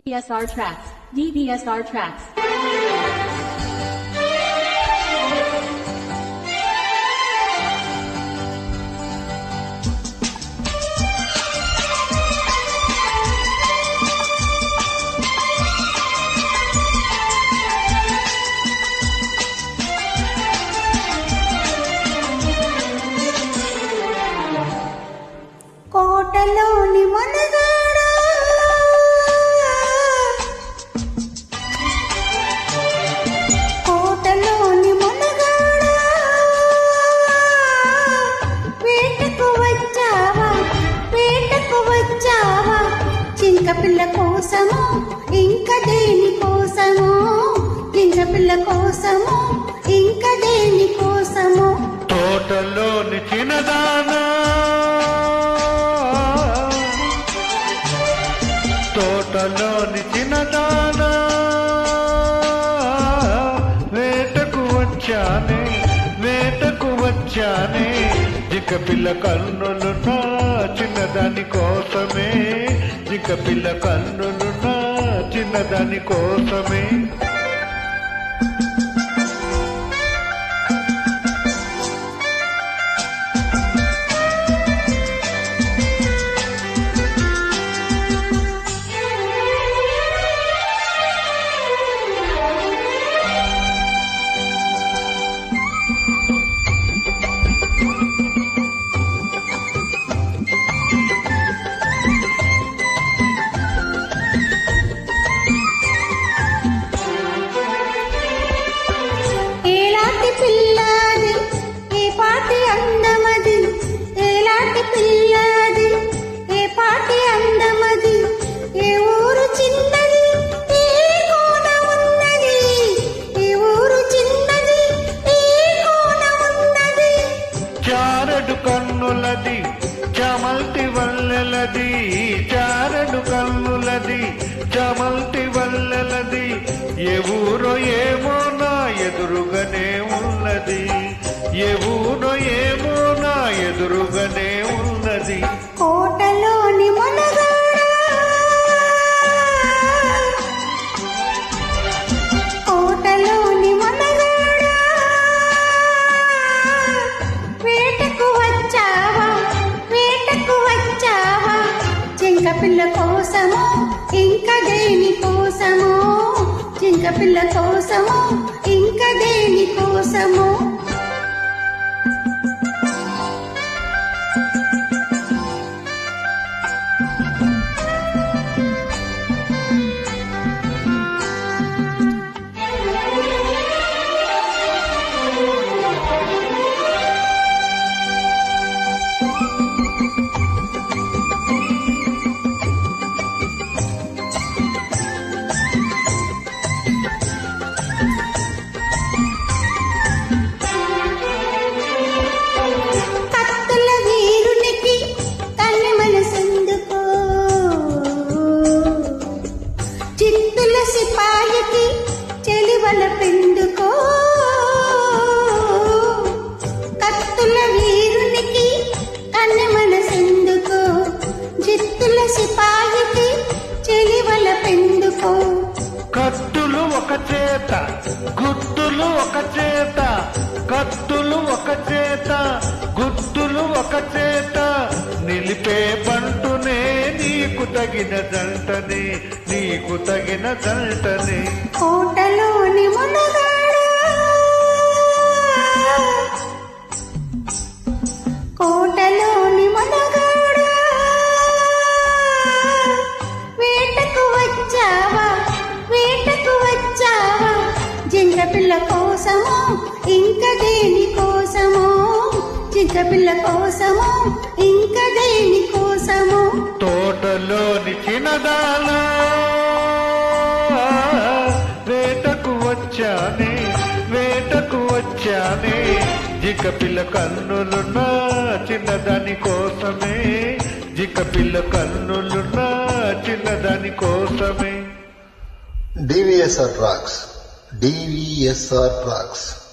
DVSR tracks. DVSR tracks. కోటలోని మనగాడా కోటలోని మనగాడా వేటకు వచ్చావా చింక పిల్ల కోసము ఇంకా దేని కోసము చింక పిల్ల కోసము ఇంకా దేని కోసము తోటలోని చిన్నదానా తోటలోని చిన్నదానా వేటకు వచ్చానే జింక పిల్ల కన్నులున్నా చిన్నదాని కోసమే జింక పిల్ల కన్నులున్నా చిన్నదాని కోసమే పిల్లాది ఏ పాటి అందమది ఏలాంటి పిల్లాది ఏ పాటి అందమది ఏ ఊరు చిన్నది ఏ కోన ఉన్నది ఏ ఊరు చిన్నది ఏ కోన ఉన్నది చారడు కన్నులది చమల్టి వల్లెలది చారడు కన్నులది చమల్టి వల్లెలది ఏ ఊరో ఏమో నా ఎదురుగానే ఉన్నది ఏ ఊరో ఏమో నా ఎదురుగానే ఉన్నది కోటలోని మనగాడా కోటలోని మనగాడా వేటకు వచ్చావా జింక పిల్ల కోసము ఇంకా దేని కోసము జింక పిల్ల కోసము ఇంకా దేని కోసము సిపాయికి చెలివల పెందుకో కత్తుల వీరునికి కన్నె మనసెందుకో జిత్తుల సిపాయికి చెలివల పెందుకో కత్తులు ఒక చేత గుత్తులు ఒక చేత కత్తులు ఒక చేత గుత్తులు ఒక చేత నిలిపే బంటునే నీకు తగిన జంటనే నీకు తగిన జంటనే కోటలోని మనగాడా కోటలోని మనగాడా వేటకు వచ్చావా జింక పిల్ల కోసము ఇంకా దేని కోసము జింక పిల్ల కోసము ఇంకా దేని కోసము తోటలోని చిన్నదానా వేటకు వచ్చానే జింక పిల్ల కన్నులున్నా చిన్నదాని కోసమే జింక పిల్ల కన్నులున్నా చిన్నదాని కోసమే DVSR tracks.